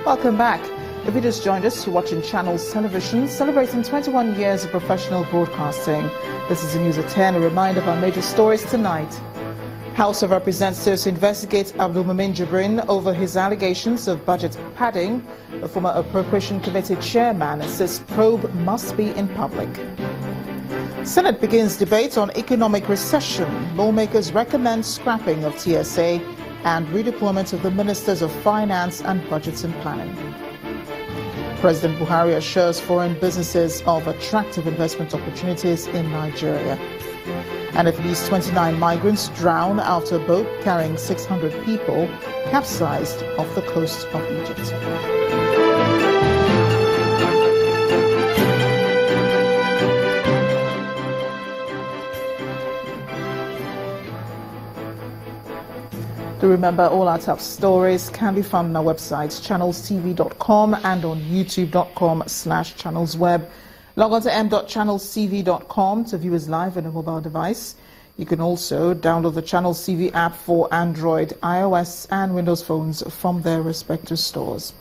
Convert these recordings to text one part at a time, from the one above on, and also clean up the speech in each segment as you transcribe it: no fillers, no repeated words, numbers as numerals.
Welcome back. If you just joined us, you're watching Channels Television, celebrating 21 years of professional broadcasting. This is the news at 10, a reminder of our major stories tonight. House of Representatives investigates Abdul Mumin Jibrin over his allegations of budget padding. The former Appropriation Committee chairman says probe must be in public. Senate begins debate on economic recession. Lawmakers recommend scrapping of TSA and redeployment of the Ministers of Finance and Budgets and Planning. President Buhari assures foreign businesses of attractive investment opportunities in Nigeria. And at least 29 migrants drown after a boat carrying 600 people capsized off the coast of Egypt. Do remember, all our top stories can be found on our website, channelstv.com, and on youtube.com/channelsweb. Log on to m.channelstv.com to view us live on a mobile device. You can also download the Channels TV app for Android, iOS, and Windows phones from their respective stores.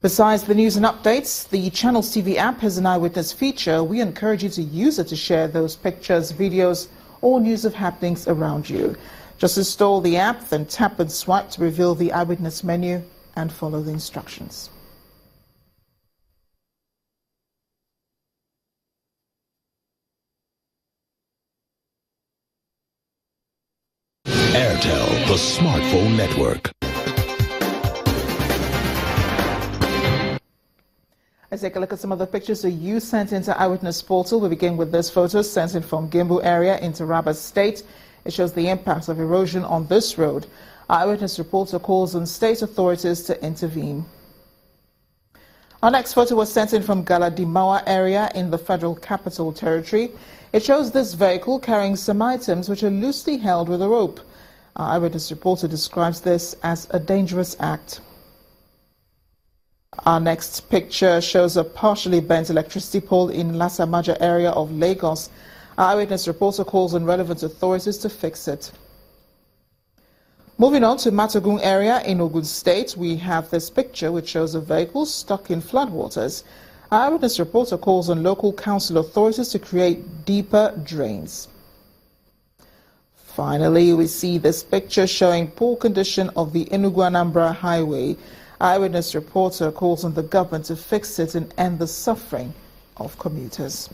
Besides the news and updates, the Channels TV app has an eyewitness feature. We encourage you to use it to share those pictures, videos, or news of happenings around you. Just install the app, then tap and swipe to reveal the eyewitness menu and follow the instructions. Airtel, the smartphone network. Let's take a look at some of the pictures that you sent into Eyewitness Portal. We begin with this photo sent in from Gimbu area into Taraba State. It shows the impact of erosion on this road. Eyewitness reporter calls on state authorities to intervene. Our next photo was sent in from Galadimawa area in the Federal Capital Territory. It shows this vehicle carrying some items which are loosely held with a rope. Our eyewitness reporter describes this as a dangerous act. Our next picture shows a partially bent electricity pole in Lasamaja area of Lagos. Our eyewitness reporter calls on relevant authorities to fix it. Moving on to Matogun area in Ogun State, we have this picture which shows a vehicle stuck in floodwaters. Our eyewitness reporter calls on local council authorities to create deeper drains. Finally, we see this picture showing poor condition of the Enugu-Anambra highway. Our eyewitness reporter calls on the government to fix it and end the suffering of commuters.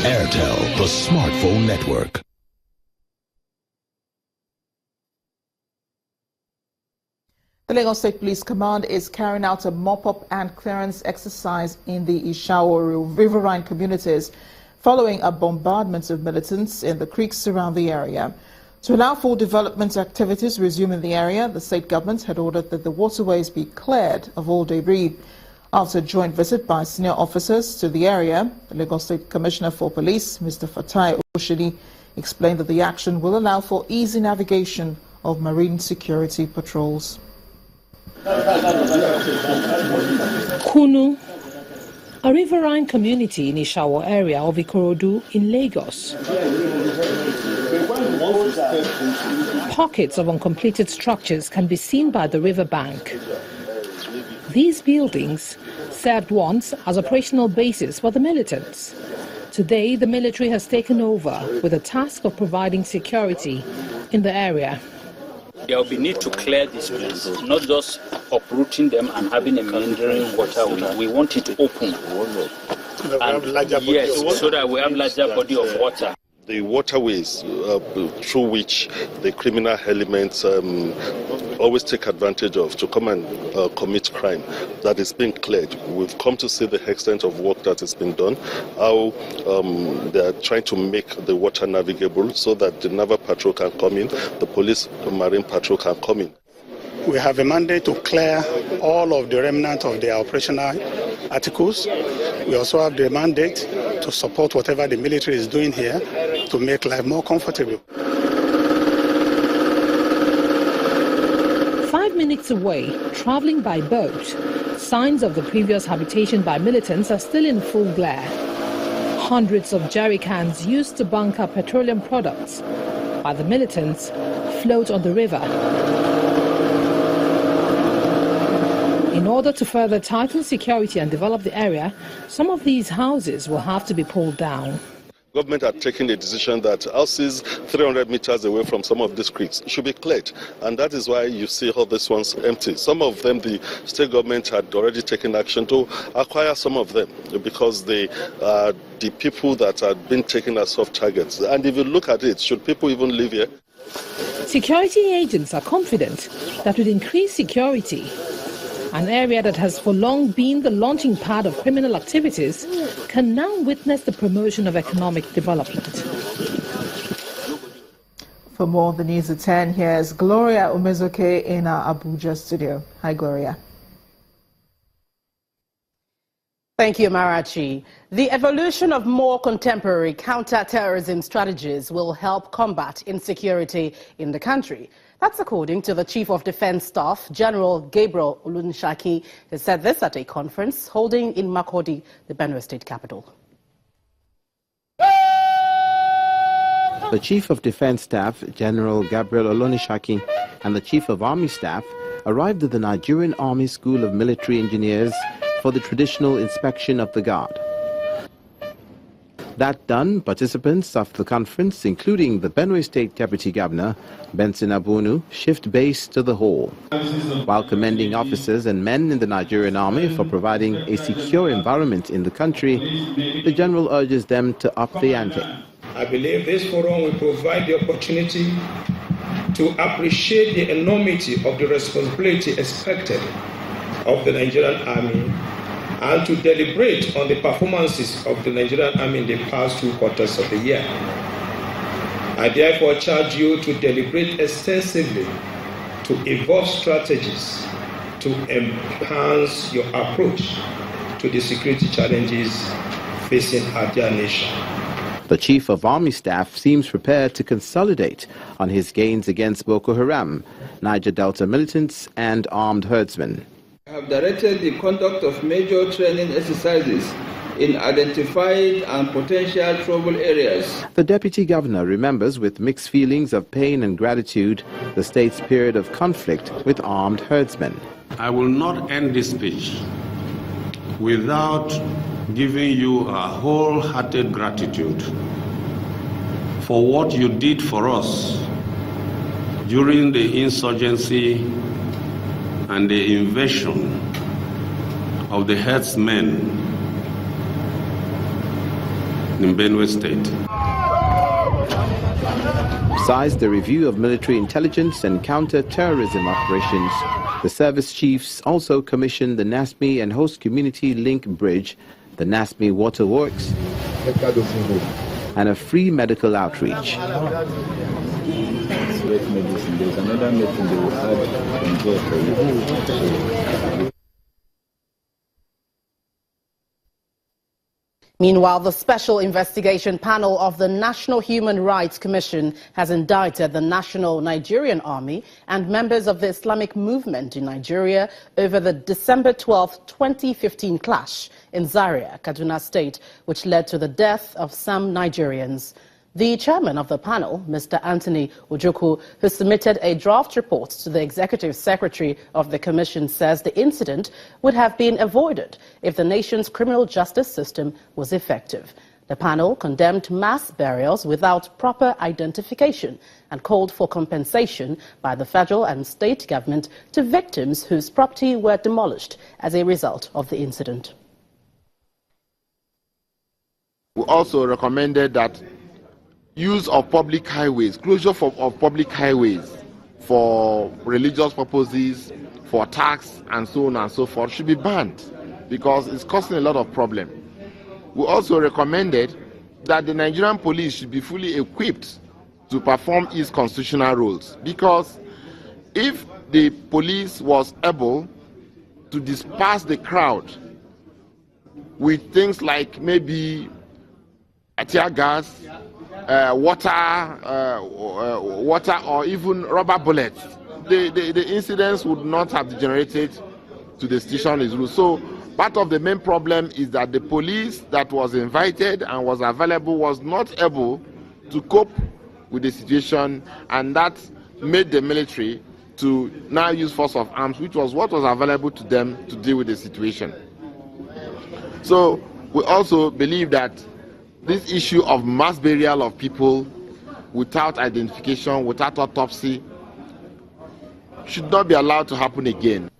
Airtel, the smartphone network. The Lagos State Police Command is carrying out a mop-up and clearance exercise in the Ishawo riverine communities following a bombardment of militants in the creeks around the area. To allow for development activities resume in the area, the state government had ordered that the waterways be cleared of all debris. After a joint visit by senior officers to the area, the Lagos State Commissioner for Police, Mr. Fatai Oshidi, explained that the action will allow for easy navigation of marine security patrols. Kunu, a riverine community in Ishawo area of Ikorodu in Lagos. Pockets of uncompleted structures can be seen by the riverbank. These buildings served once as operational bases for the militants. Today, the military has taken over with the task of providing security in the area. There will be need to clear these places, not just uprooting them and having a meandering waterway. We want it open. Yes, so that we have larger body of water. The waterways through which the criminal elements always take advantage of to come and commit crime, that is being cleared. We've come to see the extent of work that is being done, how they are trying to make the water navigable so that the naval patrol can come in, the police, the marine patrol can come in. We have a mandate to clear all of the remnant of the operational articles. We also have the mandate to support whatever the military is doing here to make life more comfortable. 5 minutes away, traveling by boat, signs of the previous habitation by militants are still in full glare. Hundreds of jerry cans used to bunker petroleum products by the militants float on the river. In order to further tighten security and develop the area, some of these houses will have to be pulled down. Government had taken a decision that houses 300 meters away from some of these creeks should be cleared, and that is why you see all these ones empty. Some of them, the state government had already taken action to acquire some of them because they are the people that had been taken as soft targets. And if you look at it, should people even live here? Security agents are confident that with increased security, an area that has for long been the launching pad of criminal activities can now witness the promotion of economic development. For more of the news at 10, here's Gloria Umezoke in our Abuja studio. Hi, Gloria. Thank you, Marachi. The evolution of more contemporary counter-terrorism strategies will help combat insecurity in the country. That's according to the Chief of Defense Staff, General Gabriel Olunisaki, who said this at a conference holding in Makurdi, the Benue State capital. The Chief of Defense Staff, General Gabriel Olunisaki, and the Chief of Army Staff arrived at the Nigerian Army School of Military Engineers for the traditional inspection of the Guard. That done, participants of the conference, including the Benue State Deputy Governor, Benson Abunu, shift base to the hall. While commending officers and men in the Nigerian Army for providing a secure environment in the country, the General urges them to up the ante. I believe this forum will provide the opportunity to appreciate the enormity of the responsibility expected of the Nigerian Army and to deliberate on the performances of the Nigerian Army in the past 2 quarters of the year. I therefore charge you to deliberate extensively, to evolve strategies, to enhance your approach to the security challenges facing our dear nation. The Chief of Army Staff seems prepared to consolidate on his gains against Boko Haram, Niger Delta militants and armed herdsmen. I have directed the conduct of major training exercises in identified and potential trouble areas. The Deputy Governor remembers with mixed feelings of pain and gratitude the state's period of conflict with armed herdsmen. I will not end this speech without giving you a wholehearted gratitude for what you did for us during the insurgency and the invasion of the herdsmen in Benue State. Besides the review of military intelligence and counter-terrorism operations, the service chiefs also commissioned the NASME and host community link bridge, the NASME Water Works, and a free medical outreach. There's another medicine they will add and get for you. Meanwhile, the Special Investigation Panel of the National Human Rights Commission has indicted the National Nigerian Army and members of the Islamic movement in Nigeria over the December 12, 2015 clash in Zaria, Kaduna State, which led to the death of some Nigerians. The chairman of the panel, Mr. Anthony Ojukwu, who submitted a draft report to the executive secretary of the commission, says the incident would have been avoided if the nation's criminal justice system was effective. The panel condemned mass burials without proper identification and called for compensation by the federal and state government to victims whose property were demolished as a result of the incident. We also recommended that use of public highways, closure of public highways for religious purposes, for tax and so on and so forth should be banned because it's causing a lot of problem. We also recommended that the Nigerian police should be fully equipped to perform its constitutional roles because if the police was able to disperse the crowd with things like maybe tear gas, water or even rubber bullets, the incidents would not have degenerated to the situation is ruled. So part of the main problem is that the police that was invited and was available was not able to cope with the situation, and that made the military to now use force of arms, which was what was available to them to deal with the situation. So we also believe that this issue of mass burial of people without identification, without autopsy, should not be allowed to happen again.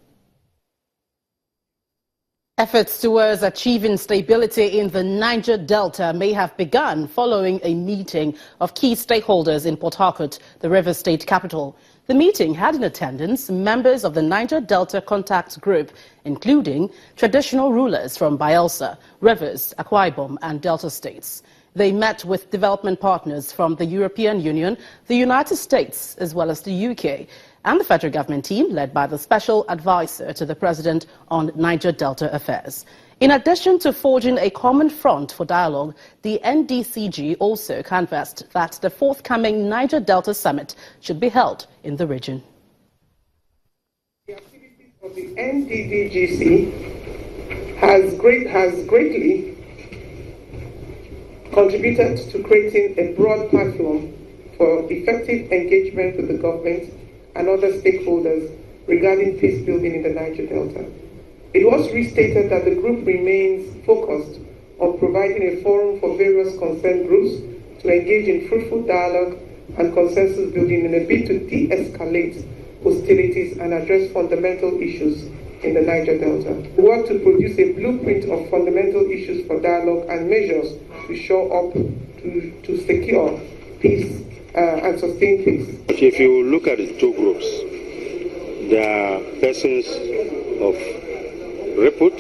Efforts towards achieving stability in the Niger Delta may have begun following a meeting of key stakeholders in Port Harcourt, the River State capital. The meeting had in attendance members of the Niger Delta Contact Group, including traditional rulers from Bayelsa, Rivers, Akwa Ibom, and Delta states. They met with development partners from the European Union, the United States, as well as the UK, and the federal government team led by the Special Advisor to the President on Niger Delta Affairs. In addition to forging a common front for dialogue, the NDCG also canvassed that the forthcoming Niger Delta Summit should be held in the region. The activities of the NDDGC has greatly contributed to creating a broad platform for effective engagement with the government and other stakeholders regarding peace building in the Niger Delta. It was restated that the group remains focused on providing a forum for various concerned groups to engage in fruitful dialogue and consensus building in a bid to de-escalate hostilities and address fundamental issues in the Niger Delta. We work to produce a blueprint of fundamental issues for dialogue and measures to show up to secure peace and sustain peace. If you look at the two groups, there are persons of repute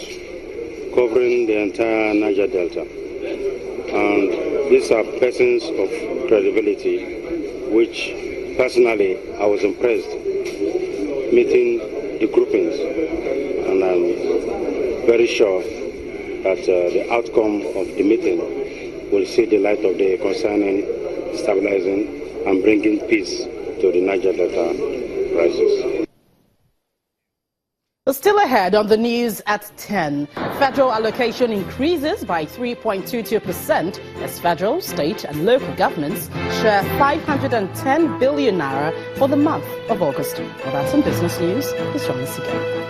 covering the entire Niger Delta, and these are persons of credibility, which personally I was impressed meeting the groupings, and I'm very sure that the outcome of the meeting will see the light of day concerning stabilizing and bringing peace to the Niger Delta crisis. Still ahead on the news at 10, federal allocation increases by 3.22% as federal, state and local governments share 510 billion naira for the month of August. Well, that's some business news. Let's run this again.